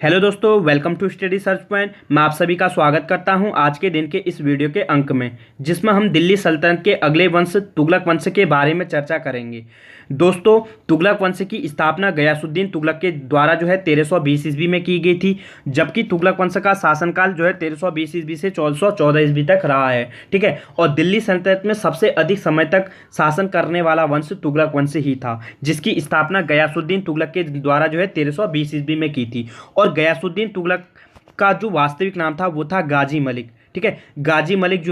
Hello दोस्तों, welcome to Study Search Point. मैं आप सभी का स्वागत करता हूं आज के दिन के इस वीडियो के अंक में, जिसमें हम दिल्ली सल्तनत के अगले वंश तुगलक वंश के बारे में चर्चा करेंगे। दोस्तों, तुगलक वंश की स्थापना गयासुद्दीन तुगलक के द्वारा 1320 ईस्वी में की गई थी, जबकि तुगलक वंश का शासनकाल 1320 ईस्वी से 1414 ईस्वी तक रहा है। ठीक है, और दिल्ली सल्तनत में सबसे अधिक समय तक शासन करने वाला वंश तुगलक वंश ही था, जिसकी स्थापना गयासुद्दीन तुगलक के द्वारा 1320 ईस्वी में की थी। और गयासुद्दीन तुगलक का जो वास्तविक नाम था वो था गाजी मलिक। ठीक है, गाजी मलिक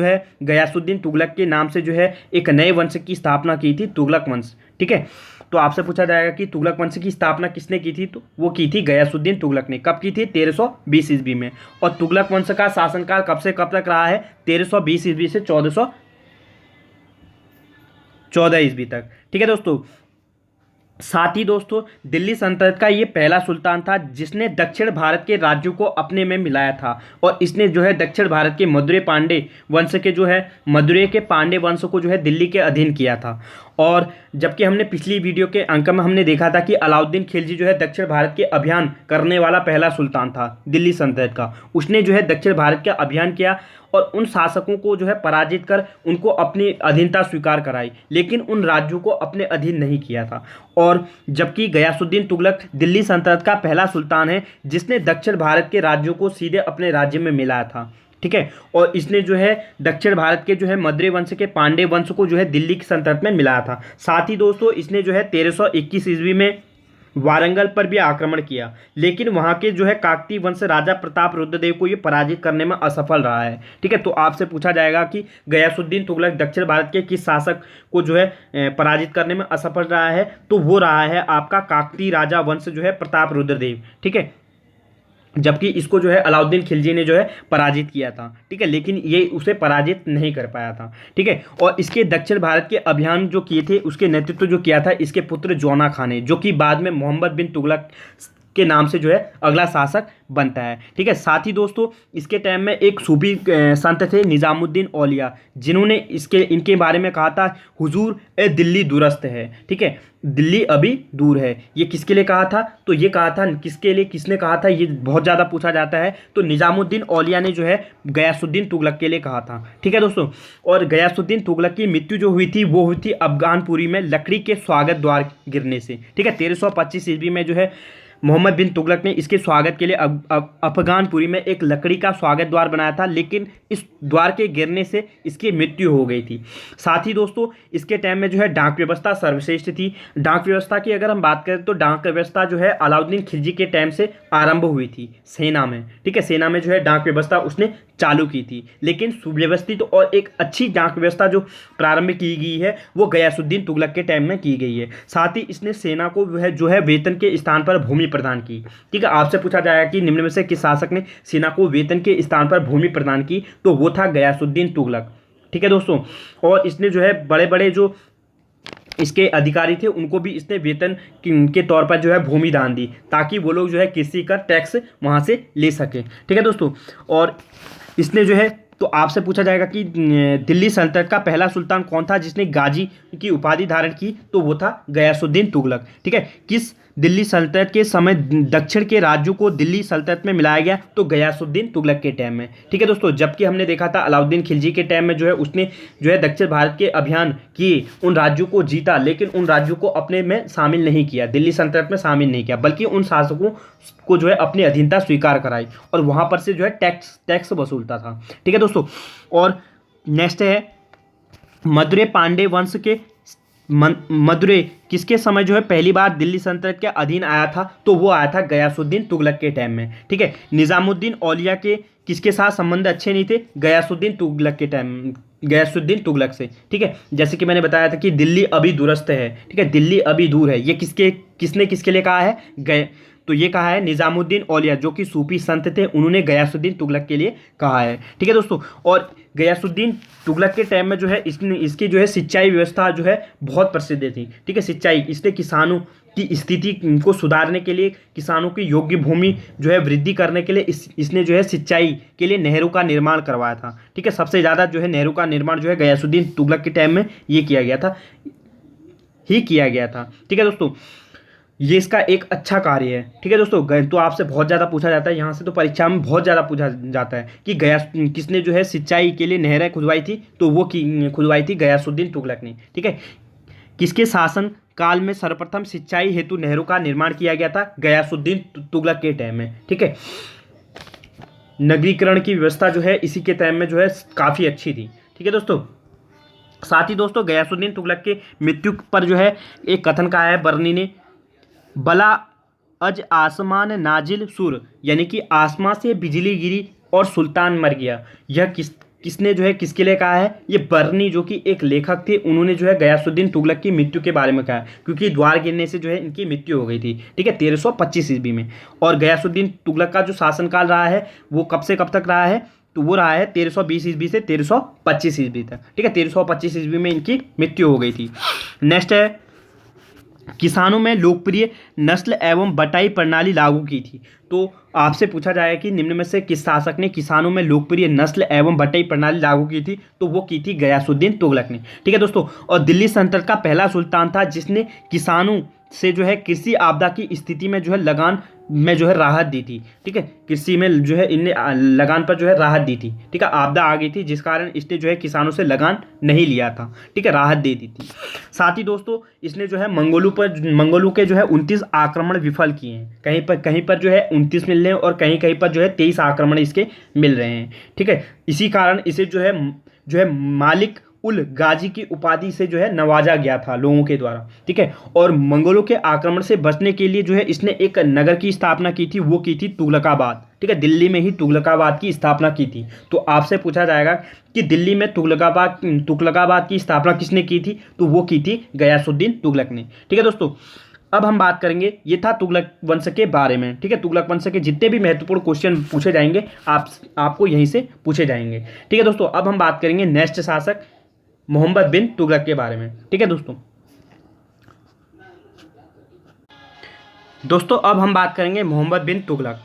गयासुद्दीन तुगलक के नाम से एक नए वंश की स्थापना की थी, तुगलक वंश। ठीक है, तो आपसे पूछा जाएगा कि तुगलक वंश की स्थापना किसने की थी, तो वो की थी गयासुद्दीन तुगलक ने। कब की थी? 1320 ईस्वी में। और तुगलक वंश का शासनकाल कब से कब तक रहा है? 1320 ईस्वी से 1414 ईस्वी तक। ठीक है दोस्तों, साथ ही दोस्तों, दिल्ली सल्तनत का ये पहला सुल्तान था जिसने दक्षिण भारत के राज्यों को अपने में मिलाया था। और इसने दक्षिण भारत के मदुरै पांडे वंश के मदुरै के पांडे वंश को दिल्ली के अधीन किया था। और जबकि हमने पिछली वीडियो के अंक में हमने देखा था कि अलाउद्दीन खिलजी दक्षिण भारत के अभियान करने वाला पहला सुल्तान था दिल्ली सल्तनत का। उसने दक्षिण भारत का अभियान किया और उन शासकों को पराजित कर उनको अपनी अधीनता स्वीकार कराई, लेकिन उन राज्यों को अपने अधीन नहीं किया था। और जबकि गयासुद्दीन तुगलक दिल्ली सल्तनत का पहला सुल्तान है जिसने दक्षिण भारत के राज्यों को सीधे अपने राज्य में मिलाया था। ठीक है, और इसने दक्षिण भारत के मद्रे वंश के पांडे वंश को दिल्ली की सल्तनत में मिलाया था। साथ ही दोस्तों, इसने 1321 ईस्वी में वारंगल पर भी आक्रमण किया, लेकिन वहां के काकती वंश राजा प्रताप रुद्रदेव को ये पराजित करने में असफल रहा है। ठीक है, तो आपसे पूछा जाएगा कि गयासुद्दीन तुगलक दक्षिण भारत के किस शासक को पराजित करने में असफल रहा है, तो वो रहा है आपका काकती राजा वंश प्रताप रुद्रदेव। ठीक है, जबकि इसको अलाउद्दीन खिलजी ने पराजित किया था। ठीक है, लेकिन ये उसे पराजित नहीं कर पाया था। ठीक है, और इसके दक्षिण भारत के अभियान जो किए थे उसके नेतृत्व जो किया था इसके पुत्र जौना खान ने, जो कि बाद में मोहम्मद बिन तुगलक के नाम से अगला शासक बनता है। ठीक है, साथ ही दोस्तों, इसके टाइम में एक सूफी संत थे निजामुद्दीन औलिया, जिन्होंने इनके बारे में कहा था, हुजूर ए दिल्ली दुरस्त है। ठीक है, दिल्ली अभी दूर है। ये किसके लिए कहा था? तो ये कहा था किसके लिए, किसने कहा था, ये बहुत ज़्यादा पूछा जाता है। तो निजामुद्दीन औलिया ने गयासुद्दीन तुगलक के लिए कहा था। ठीक है दोस्तों, और गयासुद्दीन तुगलक की मृत्यु जो हुई थी वो हुई थी अफगानपुरी में लकड़ी के स्वागत द्वार गिरने से। ठीक है, 1325 ईस्वी में मोहम्मद बिन तुगलक ने इसके स्वागत के लिए अफगानपुरी में एक लकड़ी का स्वागत द्वार बनाया था, लेकिन इस द्वार के गिरने से इसकी मृत्यु हो गई थी। साथ ही दोस्तों, इसके टाइम में डाक व्यवस्था सर्वश्रेष्ठ थी। डाक व्यवस्था की अगर हम बात करें तो डाक व्यवस्था अलाउद्दीन खिलजी के टाइम से आरंभ हुई थी सेना में। ठीक है, सेना में डाक व्यवस्था उसने चालू की थी, लेकिन सुव्यवस्थित और एक अच्छी डाक व्यवस्था जो प्रारंभ की गई है वो गयासुद्दीन तुगलक के टाइम में की गई है। साथ ही इसने सेना को वेतन के स्थान पर भूमि प्रदान की। ठीक है, आपसे पूछा जाएगा कि निम्न में से किस शासक ने सेना को वेतन के स्थान पर भूमि प्रदान की, तो वो था गयासुद्दीन तुगलक। ठीक है दोस्तों, और इसने बड़े बड़े जो इसके अधिकारी थे उनको भी इसने वेतन के तौर पर भूमि दान दी, ताकि वो लोग कृषि का टैक्स वहाँ से ले सकें। ठीक है दोस्तों, और इसने तो आपसे पूछा जाएगा कि दिल्ली सल्तनत का पहला सुल्तान कौन था जिसने गाजी की उपाधि धारण की, तो वो था गयासुद्दीन तुगलक। ठीक है, किस दिल्ली सल्तनत के समय दक्षिण के राज्यों को दिल्ली सल्तनत में मिलाया गया, तो गयासुद्दीन तुगलक के टाइम में। ठीक है दोस्तों, जबकि हमने देखा था अलाउद्दीन खिलजी के टाइम में उसने दक्षिण भारत के अभियान किए, उन राज्यों को जीता, लेकिन उन राज्यों को अपने में शामिल नहीं किया, दिल्ली सल्तनत में शामिल नहीं किया, बल्कि उन शासकों को अपनी अधीनता स्वीकार कराई और वहां पर से टैक्स वसूलता था। ठीक है दोस्तों, और नेक्स्ट है मदुरै पांडे वंश के मदुरै किसके समय पहली बार दिल्ली सल्तनत के अधीन आया था, तो वो आया था गयासुद्दीन तुगलक के टाइम में। ठीक है, निजामुद्दीन औलिया के किसके साथ संबंध अच्छे नहीं थे? गयासुद्दीन तुगलक से। ठीक है, जैसे कि मैंने बताया था कि दिल्ली अभी दूरस्थ है। ठीक है, दिल्ली अभी दूर है, ये किसने किसके लिए कहा है? तो ये कहा है निजामुद्दीन औलिया, जो कि सूफी संत थे, उन्होंने गयासुद्दीन तुगलक के लिए कहा है। ठीक है दोस्तों, और गयासुद्दीन तुगलक के टाइम में इसकी सिंचाई व्यवस्था बहुत प्रसिद्ध थी। ठीक है, सिंचाई, इसने किसानों की स्थिति को सुधारने के लिए, किसानों की योग्य भूमि वृद्धि करने के लिए इसने सिंचाई के लिए नहरों का निर्माण करवाया था। ठीक है, सबसे ज़्यादा नहरों का निर्माण गयासुद्दीन तुगलक के टाइम में ये किया गया था। ठीक है दोस्तों, ये इसका एक अच्छा कार्य है। ठीक है दोस्तों, तो आपसे बहुत ज़्यादा पूछा जाता है यहाँ से, तो परीक्षा में बहुत ज़्यादा पूछा जाता है कि गया किसने जो है सिंचाई के लिए नहरें खुदवाई थी, तो वो खुदवाई थी गयासुद्दीन तुगलक ने। ठीक है, किसके शासन काल में सर्वप्रथम सिंचाई हेतु नहरों का निर्माण किया गया था, गयासुद्दीन तुगलक के टाइम में। ठीक है, नगरीकरण की व्यवस्था जो है इसी के टाइम में जो है काफ़ी अच्छी थी। ठीक है दोस्तों, साथ ही दोस्तों गयासुद्दीन तुगलक के मृत्यु पर जो है एक कथन कहा है बर्नी ने, बला अज आसमान नाजिल सुर, यानी कि आसमां से बिजली गिरी और सुल्तान मर गया। यह किसने जो है किसके लिए कहा है, ये बर्नी जो कि एक लेखक थे, उन्होंने जो है गयासुद्दीन तुगलक की मृत्यु के बारे में कहा, क्योंकि द्वार गिरने से जो है इनकी मृत्यु हो गई थी। ठीक है, 1325 ईस्वी में। और गयासुद्दीन तुगलक का जो शासनकाल रहा है वो कब से कब तक रहा है, तो वो रहा है 1320 ईस्वी से 1325 ईस्वी तक। ठीक है, 1325 ईस्वी में इनकी मृत्यु हो गई थी। नेक्स्ट है, किसानों में लोकप्रिय नस्ल एवं बटाई प्रणाली लागू की थी। तो आपसे पूछा जाएगा कि निम्न में से किस शासक ने किसानों में लोकप्रिय नस्ल एवं बटाई प्रणाली लागू की थी, तो वो की थी गयासुद्दीन तुगलक ने। ठीक है दोस्तों, और दिल्ली सल्तनत का पहला सुल्तान था जिसने किसानों से जो है कृषि आपदा की स्थिति में जो है लगान में जो है राहत दी थी। ठीक है, कृषि में जो है इनने लगान पर जो है राहत दी थी। ठीक है, आपदा आ गई थी जिस कारण इसने जो है किसानों से लगान नहीं लिया था। ठीक है, राहत दे दी थी। साथ ही दोस्तों इसने जो है मंगोलों के जो है 29 आक्रमण विफल किए हैं। कहीं पर जो है 29 मिल रहे हैं और कहीं कहीं पर जो है 23 आक्रमण इसके मिल रहे हैं। ठीक है, इसी कारण इसे जो है मालिक उल गाजी की उपाधि से जो है नवाजा गया था लोगों के द्वारा। ठीक है, और मंगोलों के आक्रमण से बचने के लिए जो है इसने एक नगर की स्थापना की थी, वो की थी तुगलकाबाद। ठीक है, दिल्ली में ही तुगलकाबाद की स्थापना की थी। तो आपसे पूछा जाएगा कि दिल्ली में तुगलकाबाद की स्थापना किसने की थी, तो वो की थी गयासुद्दीन तुगलक ने। ठीक है दोस्तों, अब हम बात करेंगे, ये था तुगलक वंश के बारे में। ठीक है, तुगलक वंश के जितने भी महत्वपूर्ण क्वेश्चन पूछे जाएंगे आपको यहीं से पूछे जाएंगे। ठीक है दोस्तों, अब हम बात करेंगे नेक्स्ट शासक मोहम्मद बिन तुगलक के बारे में। ठीक है दोस्तों अब हम बात करेंगे मोहम्मद बिन तुगलक।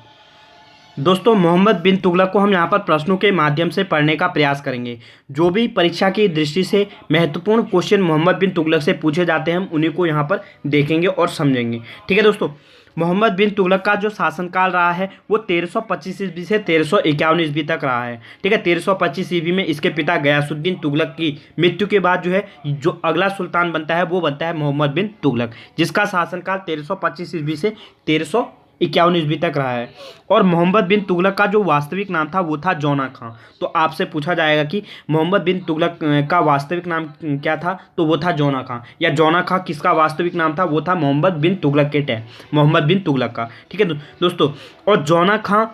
दोस्तों मोहम्मद बिन तुगलक को हम यहाँ पर प्रश्नों के माध्यम से पढ़ने का प्रयास करेंगे। जो भी परीक्षा की दृष्टि से महत्वपूर्ण क्वेश्चन मोहम्मद बिन तुगलक से पूछे जाते हैं हम उन्हीं को यहाँ पर देखेंगे और समझेंगे। ठीक है दोस्तों, मोहम्मद बिन तुगलक का जो शासनकाल रहा है वो 1325 ईस्वी से 1351 ईस्वी तक रहा है। ठीक है, 1325 ईस्वी में इसके पिता गयासुद्दीन तुगलक की मृत्यु के बाद जो है जो अगला सुल्तान बनता है वो बनता है मोहम्मद बिन तुगलक, जिसका शासनकाल 1325 ईस्वी से 1351 ईस्वी तक रहा है। और मोहम्मद बिन तुगलक का जो वास्तविक नाम था वो था जौना खां। तो आपसे पूछा जाएगा कि मोहम्मद बिन तुगलक का वास्तविक नाम क्या था, तो वो था जौना खां। या जौना खां किसका वास्तविक नाम था, वो था मोहम्मद बिन तुगलक के टाइम मोहम्मद बिन तुगलक का। ठीक है दोस्तों, और जौना खां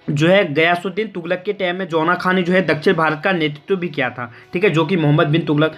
जो है गयासुद्दीन तुगलक के टाइम में जौना खां ने जो है दक्षिण भारत का नेतृत्व भी किया था। ठीक है, जो कि मोहम्मद बिन तुगलक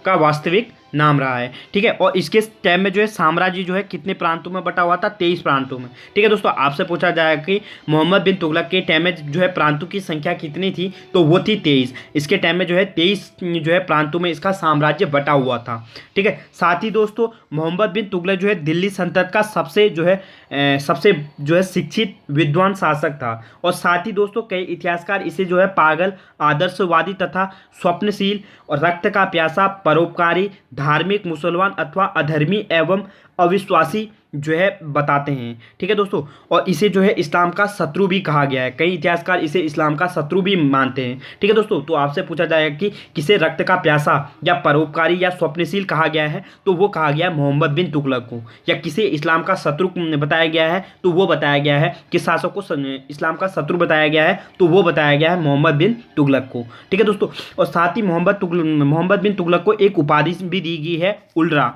का वास्तविक नाम रहा है। ठीक है, और इसके टाइम में जो है साम्राज्य जो है कितने प्रांतों में बटा हुआ था, 23 प्रांतों में। ठीक है दोस्तों, आपसे पूछा जाएगा कि मोहम्मद बिन तुगलक के टाइम में जो है प्रांतों की संख्या कितनी थी, तो वो थी 23। इसके टाइम में जो है 23 जो है प्रांतों में इसका साम्राज्य बटा हुआ था। ठीक है, साथ ही दोस्तों मोहम्मद बिन तुगलक जो है दिल्ली सल्तनत का सबसे जो है शिक्षित विद्वान शासक था। और साथ ही दोस्तों कई इतिहासकार इसे जो है पागल, आदर्शवादी तथा स्वप्नशील और रक्त का प्यासा, परोपकारी, धार्मिक, मुसलमान अथवा अधर्मी एवं अविश्वासी जो है बताते हैं। ठीक है दोस्तों, और इसे जो है इस्लाम का शत्रु भी कहा गया है। कई इतिहासकार इसे इस्लाम का शत्रु भी मानते हैं। ठीक है दोस्तों, तो आपसे पूछा जाएगा कि किसे रक्त का प्यासा या परोपकारी या स्वप्नशील कहा गया है, तो वो कहा गया है मोहम्मद बिन तुगलक को। या किसे इस्लाम का शत्रु बताया गया है, तो वो बताया गया है किस शासक को इस्लाम का शत्रु बताया गया है, तो वो बताया गया है मोहम्मद बिन तुगलक को। ठीक है दोस्तों, और साथ ही मोहम्मद बिन तुगलक को एक उपाधि भी दी गई है, उलरा।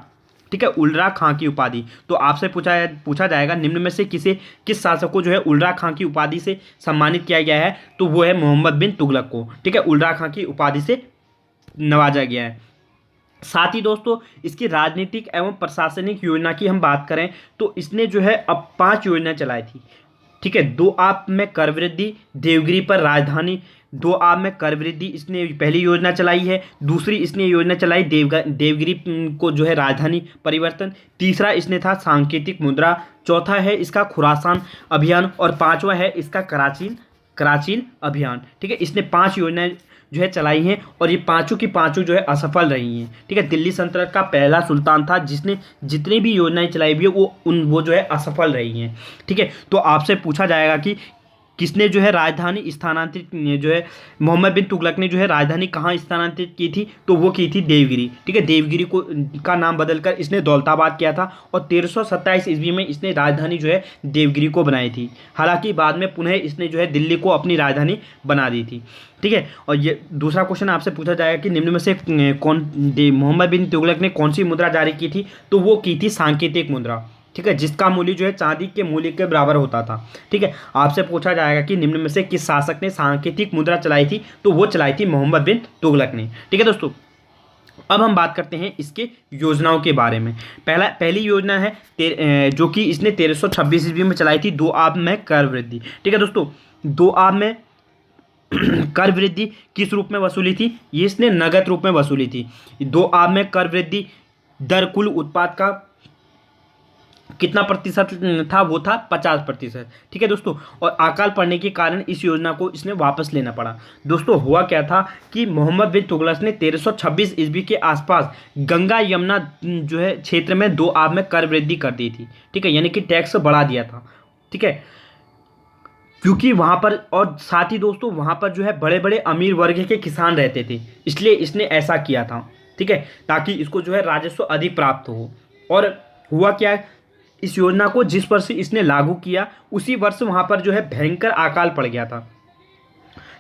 ठीक है, उलरा खां की उपाधि। तो आपसे पूछा जाएगा निम्न में से किस शासक को जो है उलरा खां की उपाधि से सम्मानित किया गया है, तो वो है मोहम्मद बिन तुगलक को। ठीक है, उलरा खां की उपाधि से नवाजा गया है। साथ ही दोस्तों इसकी राजनीतिक एवं प्रशासनिक योजना की हम बात करें तो इसने जो है अब 5 योजना चलाई थी। ठीक है, 2 आप में कर वृद्धि, देवगिरी पर राजधानी, 2 आप में कर वृद्धि इसने पहली योजना चलाई है। दूसरी इसने योजना चलाई देवगिरी को जो है राजधानी परिवर्तन। तीसरा इसने था सांकेतिक मुद्रा। चौथा है इसका खुरासान अभियान और 5वां है इसका कराचीन अभियान। ठीक है, इसने 5 योजनाएं जो है चलाई हैं और ये पांचों की पांचों जो है असफल रही हैं। ठीक है, दिल्ली सल्तनत का पहला सुल्तान था जिसने जितनी भी योजनाएं चलाई हुई है वो जो है असफल रही हैं। ठीक है, तो आपसे पूछा जाएगा कि किसने जो है राजधानी स्थानांतरित जो है मोहम्मद बिन तुगलक ने जो है राजधानी कहाँ स्थानांतरित की थी, तो वो की थी देवगिरी। ठीक है, देवगिरी को का नाम बदलकर इसने दौलताबाद किया था और 1327 ईस्वी में इसने राजधानी जो है देवगिरी को बनाई थी। हालांकि बाद में पुनः इसने जो है दिल्ली को अपनी राजधानी बना दी थी। ठीक है, और ये दूसरा क्वेश्चन आपसे पूछा जाएगा कि निम्न में से मोहम्मद बिन तुगलक ने कौन सी मुद्रा जारी की थी, तो वो की थी सांकेतिक मुद्रा। ठीक है, जिसका मूल्य जो है चांदी के मूल्य के बराबर होता था। ठीक है, आपसे पूछा जाएगा कि निम्न में से किस शासक ने सांकेतिक मुद्रा चलाई थी, तो वो चलाई थी मोहम्मद बिन तुगलक ने। ठीक है दोस्तों, अब हम बात करते हैं इसके योजनाओं के बारे में। पहली योजना है जो कि इसने 1326 ईस्वी में चलाई थी, 2 आब में कर वृद्धि। ठीक है दोस्तों, 2 आब में कर वृद्धि किस रूप में वसूली थी, ये इसने नगद रूप में वसूली थी। 2 आब में कर वृद्धि दर कुल उत्पाद का कितना प्रतिशत था, वो था 50%। ठीक है दोस्तों, और अकाल पड़ने के कारण इस योजना को इसने वापस लेना पड़ा। दोस्तों हुआ क्या था कि मोहम्मद बिन तुगलक ने 1326 ईस्वी के आसपास गंगा यमुना जो है क्षेत्र में 2 आब में कर वृद्धि कर दी थी। ठीक है, यानी कि टैक्स बढ़ा दिया था। ठीक है, क्योंकि वहाँ पर और साथ ही दोस्तों वहाँ पर जो है बड़े बड़े अमीर वर्ग के किसान रहते थे, इसलिए इसने ऐसा किया था। ठीक है, ताकि इसको जो है राजस्व अधिक प्राप्त हो। और हुआ क्या, इस योजना को जिस वर्ष इसने लागू किया उसी वर्ष वहाँ पर जो है भयंकर अकाल पड़ गया था।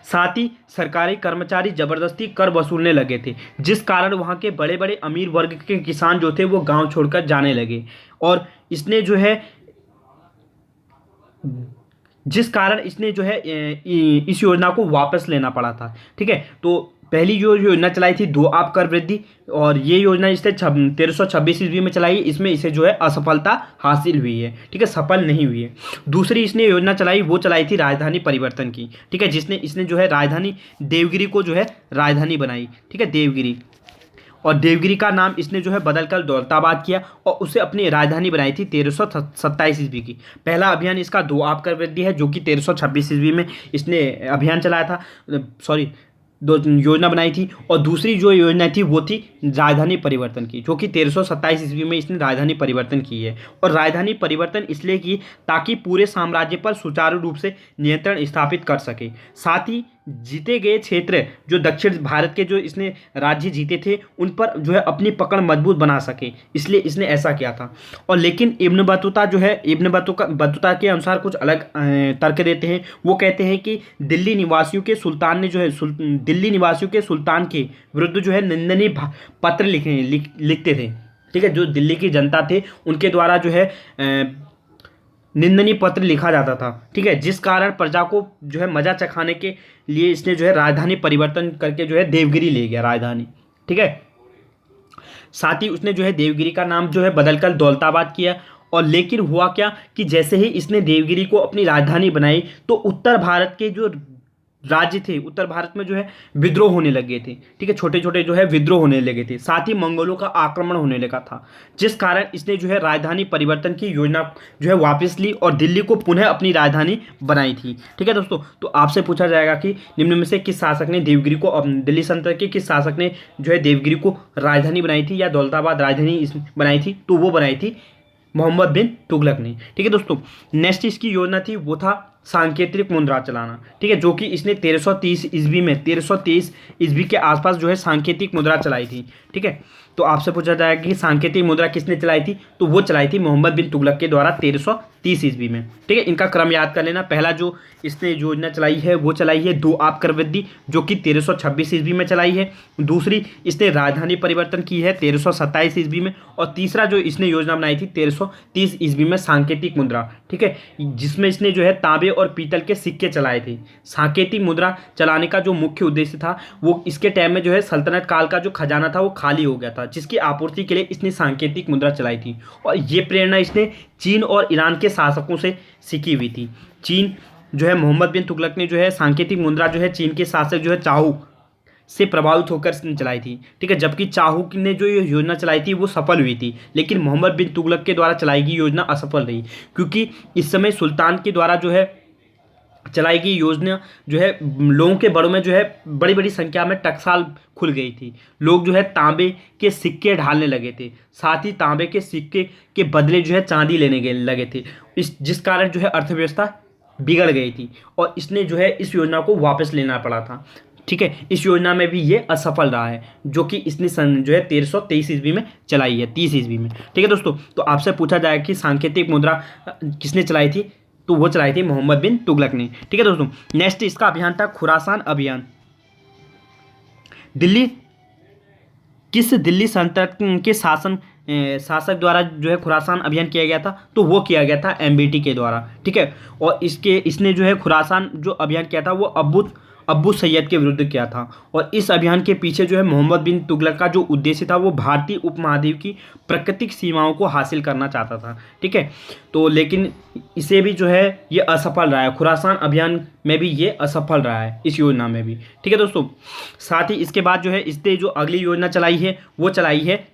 साथ ही सरकारी कर्मचारी जबरदस्ती कर वसूलने लगे थे, जिस कारण वहाँ के बड़े बड़े अमीर वर्ग के किसान जो थे वो गांव छोड़कर जाने लगे, और इसने जो है जिस कारण इसने जो है इस योजना को वापस लेना पड़ा था। ठीक है, तो पहली जो योजना चलाई थी 2 आब कर वृद्धि, और ये योजना इसने 1326 ईस्वी में चलाई है, इसमें इसे जो है असफलता हासिल हुई है। ठीक है, सफल नहीं हुई है। दूसरी इसने योजना चलाई, वो चलाई थी राजधानी परिवर्तन की। ठीक है, जिसने इसने जो है राजधानी देवगिरी को जो है राजधानी बनाई। ठीक है, देवगिरी, और देवगिरी का नाम इसने जो है बदलकर दौलताबाद किया और उसे अपनी राजधानी बनाई थी 1327 ईस्वी की। पहला अभियान इसका 2 आब कर वृद्धि है, जो कि 1326 ईस्वी में इसने अभियान चलाया था, दो योजना बनाई थी। और दूसरी जो योजना थी वो थी राजधानी परिवर्तन की, जो कि 1327 ईस्वी में इसने राजधानी परिवर्तन की है। और राजधानी परिवर्तन इसलिए की ताकि पूरे साम्राज्य पर सुचारू रूप से नियंत्रण स्थापित कर सके। साथ ही जीते गए क्षेत्र जो दक्षिण भारत के जो इसने राज्य जीते थे उन पर जो है अपनी पकड़ मजबूत बना सके, इसलिए इसने ऐसा किया था। और लेकिन इब्न बतूता जो है इब्न बतूता के अनुसार कुछ अलग तर्क देते हैं। वो कहते हैं कि दिल्ली निवासियों के सुल्तान ने जो है दिल्ली निवासियों के सुल्तान के विरुद्ध जो है निंदनीय पत्र लिखते थे। ठीक है, जो दिल्ली की जनता थे उनके द्वारा जो है निंदनीय पत्र लिखा जाता था। ठीक है, जिस कारण प्रजा को जो है मजा चखाने के लिए इसने जो है राजधानी परिवर्तन करके जो है देवगिरी ले गया राजधानी। ठीक है, साथ ही उसने जो है देवगिरी का नाम जो है बदलकर दौलताबाद किया। और लेकिन हुआ क्या कि जैसे ही इसने देवगिरी को अपनी राजधानी बनाई तो उत्तर भारत के जो राज्य थे, उत्तर भारत में जो है विद्रोह होने लगे थे। ठीक है, छोटे छोटे जो है विद्रोह होने लगे थे। साथ ही मंगोलों का आक्रमण होने लगा था, जिस कारण इसने जो है राजधानी परिवर्तन की योजना जो है वापस ली और दिल्ली को पुनः अपनी राजधानी बनाई थी। ठीक है दोस्तों, तो आपसे पूछा जाएगा कि निम्न में से किस शासक ने देवगिरी को, दिल्ली सल्तनत के किस शासक ने जो है देवगिरी को राजधानी बनाई थी या दौलताबाद राजधानी बनाई थी, तो वो बनाई थी मोहम्मद बिन तुगलक ने। ठीक है दोस्तों, नेक्स्ट इसकी योजना थी वो था सांकेतिक मुद्रा चलाना। ठीक है, जो कि इसने 1330 ईस्वी में 1323 ईस्वी के आसपास जो है सांकेतिक मुद्रा चलाई थी। ठीक है, तो आपसे पूछा जाएगा कि सांकेतिक मुद्रा किसने चलाई थी, तो वो चलाई थी मोहम्मद बिन तुगलक के द्वारा 1330 ईस्वी में। ठीक है, इनका क्रम याद कर लेना। पहला जो इसने योजना चलाई है वो चलाई है 2 आब कर वृद्धि, जो कि 1326 ईस्वी में चलाई है। दूसरी इसने राजधानी परिवर्तन की है 1327 ईस्वी में। और तीसरा जो इसने योजना बनाई थी 1330 ईस्वी में सांकेतिक मुद्रा। ठीक है, जिसमें इसने जो है तांबे और पीतल के सिक्के चलाए थे। सांकेतिक मुद्रा चलाने का जो मुख्य उद्देश्य था वो इसके टाइम में जो है सल्तनत काल का जो खजाना था वो खाली हो गया था, जिसकी आपूर्ति के लिए इसने सांकेतिक मुद्रा चलाई थी। और ये प्रेरणा इसने चीन और ईरान के शासकों से सीखी हुई थी। चीन जो है मोहम्मद बिन तुगलक ने जो है सांकेतिक मुद्रा जो है चीन के शासक जो है चाहू से प्रभावित होकर चलाई थी। ठीक है, जबकि चाहू ने जो ये योजना चलाई थी वो सफल हुई थी, लेकिन मोहम्मद बिन तुगलक के द्वारा चलाई गई योजना असफल रही, क्योंकि इस समय सुल्तान के द्वारा जो है चलाई गई योजना जो है लोगों के बड़ों में जो है बड़ी बड़ी संख्या में टकसाल खुल गई थी। लोग जो है तांबे के सिक्के ढालने लगे थे, साथ ही तांबे के सिक्के के बदले जो है चांदी लेने गए लगे थे, इस जिस कारण जो है अर्थव्यवस्था बिगड़ गई थी और इसने जो है इस योजना को वापस लेना पड़ा था। ठीक है, इस योजना में भी ये असफल रहा है, जो कि इसने सन जो है 1323 ईस्वी में चलाई है, 30 ईस्वी में। ठीक है दोस्तों, तो आपसे पूछा जाए कि सांकेतिक मुद्रा किसने चलाई थी, तो वो चलाई थी मोहम्मद बिन तुगलक ने। ठीक है दोस्तों, नेक्स्ट इसका अभियान था खुरासान अभियान। दिल्ली किस दिल्ली सल्तनत के शासक द्वारा जो है खुरासान अभियान किया गया था, तो वो किया गया था एमबीटी के द्वारा। ठीक है, और इसने जो है खुरासान जो अभियान किया था वो अब्बू सैयद के विरुद्ध किया था। और इस अभियान के पीछे जो है मोहम्मद बिन तुगलक का जो उद्देश्य था वो भारतीय उपमहाद्वीप की प्राकृतिक सीमाओं को हासिल करना चाहता था। ठीक है, तो लेकिन इसे भी जो है ये असफल रहा है, खुरासान अभियान में भी ये असफल रहा है, इस योजना में भी। ठीक है दोस्तों, साथ ही इसके बाद जो है इसने जो अगली योजना चलाई है वो चलाई है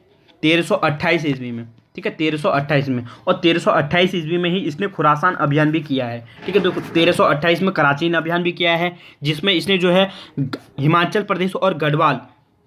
1328 ईस्वी में। ठीक है, 1328 में, और 1328 ईस्वी में ही इसने खुरासान अभियान भी किया है। ठीक है, तो 1328 में कराचीन अभियान भी किया है, जिसमें इसने जो है हिमाचल प्रदेश और गढ़वाल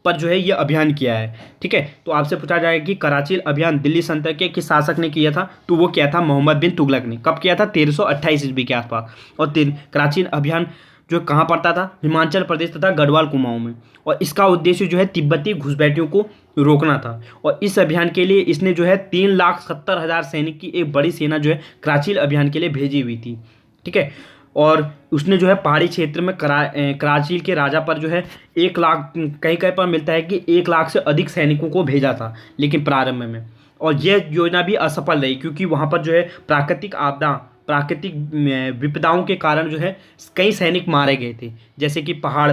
पर जो है ये अभियान किया है। ठीक है, तो आपसे पूछा जाएगा कि कराची अभियान दिल्ली सल्तनत के किस शासक ने किया था, तो वो किया था मोहम्मद बिन तुगलक ने। कब किया था, 1328 ईस्वी के आसपास। और कराची अभियान जो कहाँ पड़ता था, हिमाचल प्रदेश तथा गढ़वाल कुमाऊं में, और इसका उद्देश्य जो है तिब्बती घुसपैठियों को रोकना था। और इस अभियान के लिए इसने जो है 3,70,000 सैनिक की एक बड़ी सेना जो है कराची अभियान के लिए भेजी हुई थी। ठीक है, और उसने जो है पहाड़ी क्षेत्र में कराची के राजा पर जो है 1,00,000, कहीं कहीं पर मिलता है कि 1,00,000 से अधिक सैनिकों को भेजा था लेकिन प्रारंभ में। और यह योजना भी असफल रही, क्योंकि वहाँ पर जो है प्राकृतिक विपदाओं के कारण जो है कई सैनिक मारे गए थे, जैसे कि पहाड़,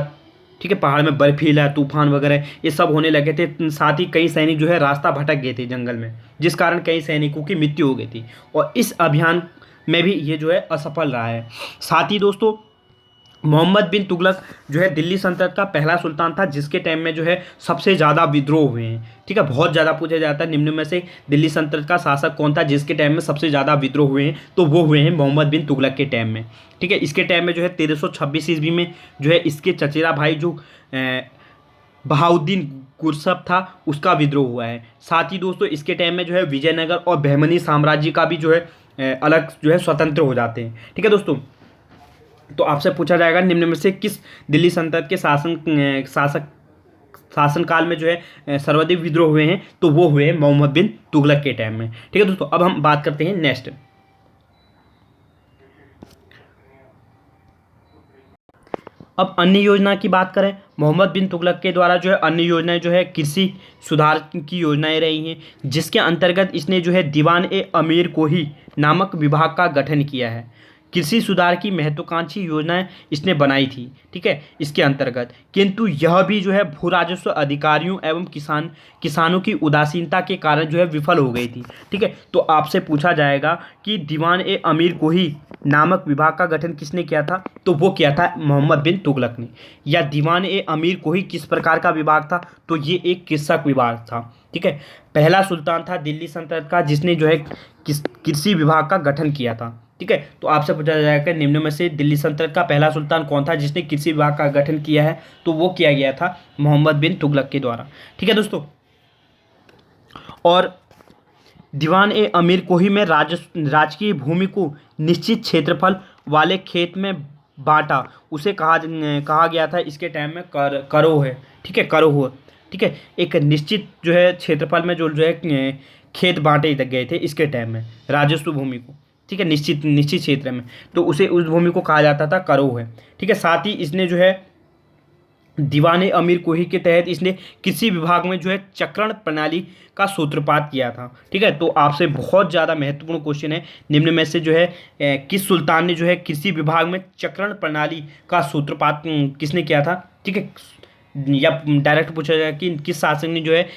ठीक है, पहाड़ में बर्फीला तूफान वगैरह ये सब होने लगे थे। साथ ही कई सैनिक जो है रास्ता भटक गए थे जंगल में, जिस कारण कई सैनिकों की मृत्यु हो गई थी। और इस अभियान में भी ये जो है असफल रहा है। साथ ही दोस्तों, मोहम्मद बिन तुगलक जो है दिल्ली सल्तनत का पहला सुल्तान था जिसके टाइम में जो है सबसे ज़्यादा विद्रोह हुए हैं। ठीक है, बहुत ज़्यादा पूछा जाता है निम्न में से दिल्ली सल्तनत का शासक कौन था जिसके टाइम में सबसे ज़्यादा विद्रोह हुए हैं, तो वो हुए हैं मोहम्मद बिन तुगलक के टाइम में। ठीक है, इसके टाइम में जो है 1326 ईस्वी में जो है इसके चचेरा भाई जो बहाउद्दीन गुरसब था उसका विद्रोह हुआ है। साथ ही दोस्तों इसके टाइम में जो है विजयनगर और बहमनी साम्राज्य का भी जो है अलग जो है स्वतंत्र हो जाते हैं। ठीक है दोस्तों, तो आपसे पूछा जाएगा निम्न में से किस दिल्ली सल्तनत के शासनकाल में जो है सर्वाधिक विद्रोह हुए हैं, तो वो हुए मोहम्मद बिन तुगलक के टाइम में। ठीक है दोस्तों, अब हम बात करते हैं नेक्स्ट। अब अन्य योजना की बात करें, मोहम्मद बिन तुगलक के द्वारा जो है अन्य योजनाएं जो है कृषि सुधार की योजनाएं रही हैं, जिसके अंतर्गत इसने जो है दीवान ए अमीर कोही नामक विभाग का गठन किया है। कृषि सुधार की महत्वाकांक्षी योजनाएं इसने बनाई थी। ठीक है, इसके अंतर्गत, किंतु यह भी जो है भू राजस्व अधिकारियों एवं किसानों की उदासीनता के कारण जो है विफल हो गई थी। ठीक है, तो आपसे पूछा जाएगा कि दीवान ए अमीर कोही नामक विभाग का गठन किसने किया था, तो वो किया था मोहम्मद बिन तुगलक ने। या दीवान ए अमीर कोही किस प्रकार का विभाग था, तो ये एक कृषक विभाग था। ठीक है, पहला सुल्तान था दिल्ली सल्तनत का जिसने जो है कृषि विभाग का गठन किया था। ठीक है, तो आपसे पूछा जाएगा निम्न में से दिल्ली सल्तनत का पहला सुल्तान कौन था जिसने कृषि विभाग का गठन किया है, तो वो किया गया था मोहम्मद बिन तुगलक के द्वारा। ठीक है दोस्तों, और दीवान ए अमीर कोही में राजकीय भूमि को निश्चित क्षेत्रफल वाले खेत में बांटा, उसे कहा गया था इसके टाइम में करोह है। ठीक है, करोह। ठीक है, एक निश्चित जो है क्षेत्रफल में जो है खेत बांटे गए थे इसके टाइम में राजस्व भूमि को। ठीक है, निश्चित क्षेत्र में, तो उसे उस भूमि को कहा जाता था करोह है। ठीक है, साथ ही इसने जो है दीवान अमीर कोही के तहत इसने कृषि विभाग में जो है चक्रण प्रणाली का सूत्रपात किया था। ठीक है, तो आपसे बहुत ज़्यादा महत्वपूर्ण क्वेश्चन है, निम्न में से जो है किस सुल्तान ने जो है कृषि विभाग में चक्रण प्रणाली का सूत्रपात किसने किया था। ठीक है, या डायरेक्ट पूछा जाएगा कि किस शासक ने जो है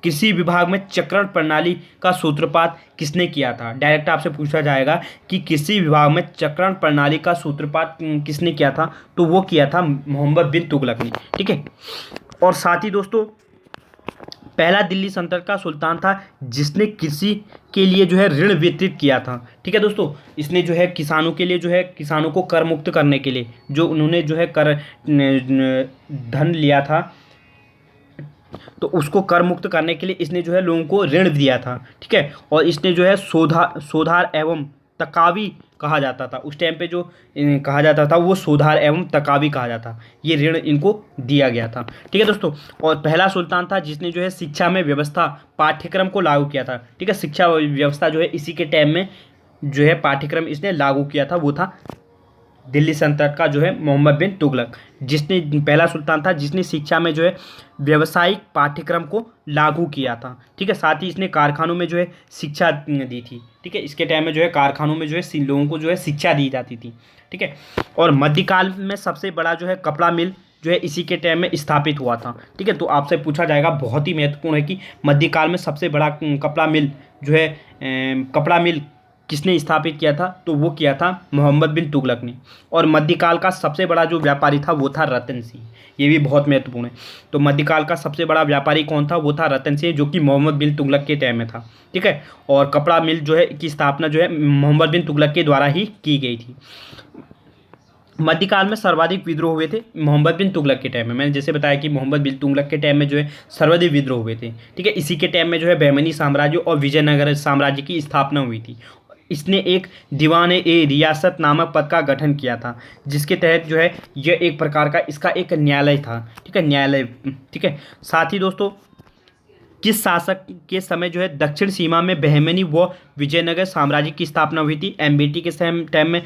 कृषि विभाग में चक्रण प्रणाली का सूत्रपात किसने किया था। डायरेक्ट आपसे पूछा जाएगा कि कृषि विभाग में चक्रण प्रणाली का सूत्रपात किसने किया था, तो वो किया था मोहम्मद बिन तुगलक ने। ठीक है, और साथ ही दोस्तों पहला दिल्ली सल्तनत का सुल्तान था जिसने कृषि के लिए जो है ऋण वितरित किया था। ठीक है दोस्तों, इसने जो है किसानों के लिए जो है किसानों को कर मुक्त करने के लिए जो उन्होंने जो है कर धन लिया था, तो उसको कर मुक्त करने के लिए इसने जो है लोगों को ऋण दिया था। ठीक है, और इसने जो है सोधार एवं तकावी कहा जाता था। उस टाइम पे जो कहा जाता था वो सोधार एवं तकावी कहा जाता, ये ऋण इनको दिया गया था। ठीक है दोस्तों, और पहला सुल्तान था जिसने जो है शिक्षा में व्यवस्था पाठ्यक्रम को लागू किया था। ठीक है, शिक्षा व्यवस्था जो है इसी के टाइम में जो है पाठ्यक्रम इसने लागू किया था, वो था दिल्ली सल्तनत का जो है मोहम्मद बिन तुगलक, जिसने पहला सुल्तान था जिसने शिक्षा में जो है व्यावसायिक पाठ्यक्रम को लागू किया था। ठीक है, साथ ही इसने कारखानों में जो है शिक्षा दी थी। ठीक है, इसके टाइम में जो है कारखानों में जो है लोगों को जो है शिक्षा दी जाती थी। ठीक है, और मध्यकाल में सबसे बड़ा जो है कपड़ा मिल जो है इसी के टाइम में स्थापित हुआ था। ठीक है, तो आपसे पूछा जाएगा, बहुत ही महत्वपूर्ण है कि मध्यकाल में सबसे बड़ा कपड़ा मिल जो है कपड़ा मिल किसने स्थापित किया था, तो वो किया था मोहम्मद बिन तुगलक ने। और मध्यकाल का सबसे बड़ा जो व्यापारी था वो था रतन सिंह, ये भी बहुत महत्वपूर्ण है। तो मध्यकाल का सबसे बड़ा व्यापारी कौन था, वो था रतन सिंह, जो कि मोहम्मद बिन तुगलक के टाइम में था। ठीक है, और कपड़ा मिल जो है की स्थापना जो है मोहम्मद बिन तुगलक के द्वारा ही की गई थी। मध्यकाल में सर्वाधिक विद्रोह हुए थे मोहम्मद बिन तुगलक के टाइम में। मैंने जैसे बताया कि मोहम्मद बिन तुगलक के टाइम में जो है सर्वाधिक विद्रोह हुए थे। ठीक है, इसी के टाइम में जो है बहमनी साम्राज्य और विजयनगर साम्राज्य की स्थापना हुई थी। इसने एक दीवान ए रियासत नामक पद का गठन किया था, जिसके तहत जो है यह एक प्रकार का इसका एक न्यायालय था। ठीक है, न्यायालय। ठीक है, साथ ही दोस्तों किस शासक के समय जो है दक्षिण सीमा में बहमनी व विजयनगर साम्राज्य की स्थापना हुई थी। एमबीटी के टाइम में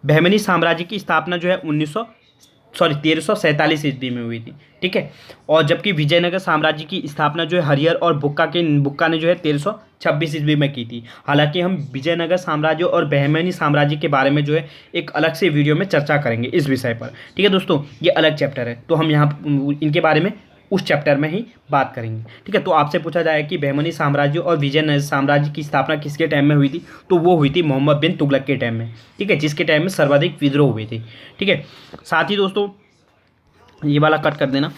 बहमनी साम्राज्य की स्थापना जो है 1347 ईस्वी में हुई थी। ठीक है, और जबकि विजयनगर साम्राज्य की स्थापना जो है हरिहर और बुक्का ने जो है 1326 ईस्वी में की थी। हालांकि हम विजयनगर साम्राज्य और बहमनी साम्राज्य के बारे में जो है एक अलग से वीडियो में चर्चा करेंगे इस विषय पर। ठीक है दोस्तों, ये अलग चैप्टर है, तो हम यहाँ इनके बारे में उस चैप्टर में ही बात करेंगे। ठीक है, तो आपसे पूछा जाए कि बहमनी साम्राज्य और विजयनगर साम्राज्य की स्थापना किसके टाइम में हुई थी, तो वो हुई थी मोहम्मद बिन तुगलक के टाइम में। ठीक है, जिसके टाइम में सर्वाधिक विद्रोह हुए थे। ठीक है, साथ ही दोस्तों ये वाला कट कर देना।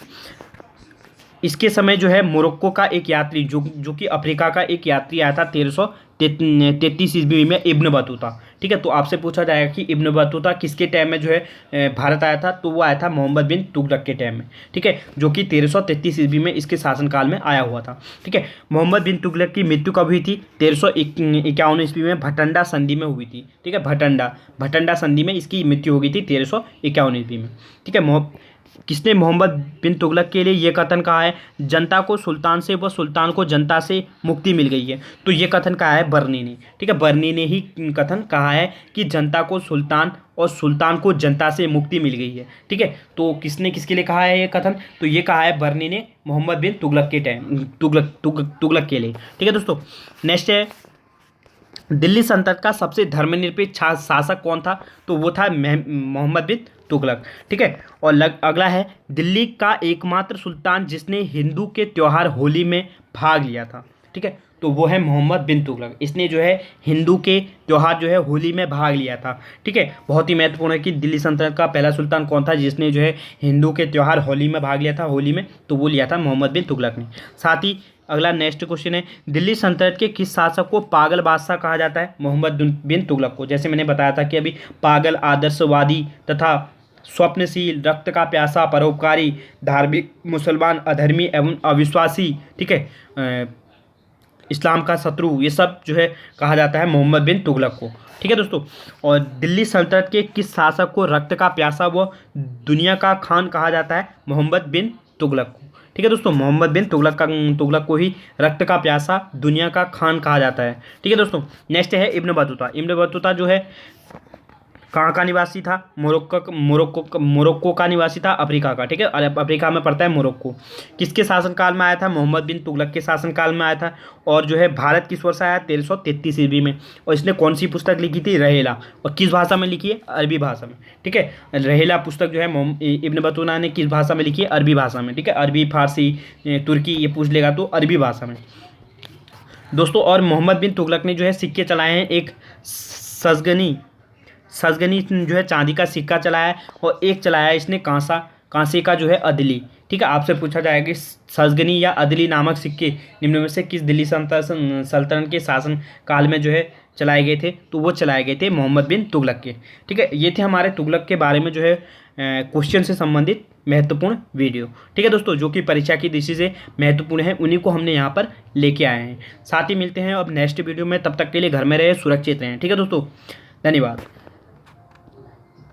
इसके समय जो है मोरक्को का एक यात्री जो कि अफ्रीका का एक यात्री आया था 1333 ईस्वी में, इब्न बतूता। ठीक है, तो आपसे पूछा जाएगा कि इब्न बतूता किसके टाइम में जो है भारत आया था, तो वो आया था मोहम्मद बिन तुगलक के टाइम में। ठीक है, जो कि 1333 ईस्वी में इसके शासनकाल में आया हुआ था। ठीक है, मोहम्मद बिन तुगलक की मृत्यु कब हुई थी, 1351 ईस्वी में भटंडा संधि में हुई थी। ठीक है, भटंडा संधि में इसकी मृत्यु हो गई थी 1351 ईस्वी में। ठीक है, किसने मोहम्मद बिन तुगलक के लिए ये कथन कहा है, जनता को सुल्तान से व सुल्तान को जनता से मुक्ति मिल गई है, तो ये कथन कहा है बर्नी ने। ठीक है, बर्नी ने ही कथन कहा है कि जनता को सुल्तान और सुल्तान को जनता से मुक्ति मिल गई है। ठीक है, तो किसने किसके लिए कहा है ये कथन, तो ये कहा है बर्नी ने मोहम्मद बिन तुगलक के टाइम तुगलक के लिए। ठीक है दोस्तों, नेक्स्ट है दिल्ली सल्तनत का सबसे धर्मनिरपेक्ष शासक कौन था, तो वो था मोहम्मद बिन तुगलक। ठीक है, और अगला है दिल्ली का एकमात्र सुल्तान जिसने हिंदू के त्यौहार होली में भाग लिया था। ठीक है, तो वो है मोहम्मद बिन तुगलक। इसने जो है हिंदू के त्यौहार जो है होली में भाग लिया था। ठीक है, बहुत ही महत्वपूर्ण है कि दिल्ली सल्तनत का पहला सुल्तान कौन था जिसने जो है हिंदू के त्यौहार होली में भाग लिया था, होली में, तो वो लिया था मोहम्मद बिन तुगलक ने। साथ ही अगला नेक्स्ट क्वेश्चन है, दिल्ली सल्तनत के किस शासक को पागल बादशाह कहा जाता है, मोहम्मद बिन तुगलक को। जैसे मैंने बताया था कि अभी पागल, आदर्शवादी तथा स्वप्नशील, रक्त का प्यासा, परोपकारी, धार्मिक, मुसलमान, अधर्मी एवं अविश्वासी, ठीक है, इस्लाम का शत्रु, ये सब जो है कहा जाता है मोहम्मद बिन तुगलक को। ठीक है दोस्तों, और दिल्ली सल्तनत के किस शासक को रक्त का प्यासा व दुनिया का खान कहा जाता है, मोहम्मद बिन तुगलक को। ठीक है दोस्तों, मोहम्मद बिन तुगलक को ही रक्त का प्यासा, दुनिया का खान कहा जाता है। ठीक है दोस्तों, नेक्स्ट है इब्न बतूता। इब्न बतूता जो है कहाँ का निवासी था, मोरक्को का निवासी था, अफ्रीका का। ठीक है, अफ्रीका में पड़ता है मोरक्को। किसके शासनकाल में आया था, मोहम्मद बिन तुगलक के शासनकाल में आया था। और जो है भारत किस वर्ष आया, 1333 ईस्वी में। और इसने कौन सी पुस्तक लिखी थी, रहेला, और किस भाषा में लिखी है, अरबी भाषा में। ठीक है, रहेला पुस्तक जो है इब्न बतूता ने किस भाषा में लिखी है, अरबी भाषा में। ठीक है, अरबी, फारसी, तुर्की, ये पूछ लेगा तो अरबी भाषा में दोस्तों। और मोहम्मद बिन तुगलक ने जो है सिक्के चलाए हैं, एक सजगनी जो है चांदी का सिक्का चलाया है, और एक चलाया है इसने कांसा कांसे का जो है अदली। ठीक है, आपसे पूछा जाएगा कि सजगनी या अदली नामक सिक्के निम्न में से किस दिल्ली सल्तनत के शासन काल में जो है चलाए गए थे, तो वो चलाए गए थे मोहम्मद बिन तुगलक के। ठीक है, ये थे हमारे तुगलक के बारे में जो है क्वेश्चन से संबंधित महत्वपूर्ण वीडियो। ठीक है दोस्तों, जो कि परीक्षा की दृष्टि से महत्वपूर्ण है, उन्हीं को हमने यहाँ पर लेके आए हैं। साथ ही मिलते हैं अब नेक्स्ट वीडियो में, तब तक के लिए घर में रहे, सुरक्षित रहें। ठीक है दोस्तों, धन्यवाद।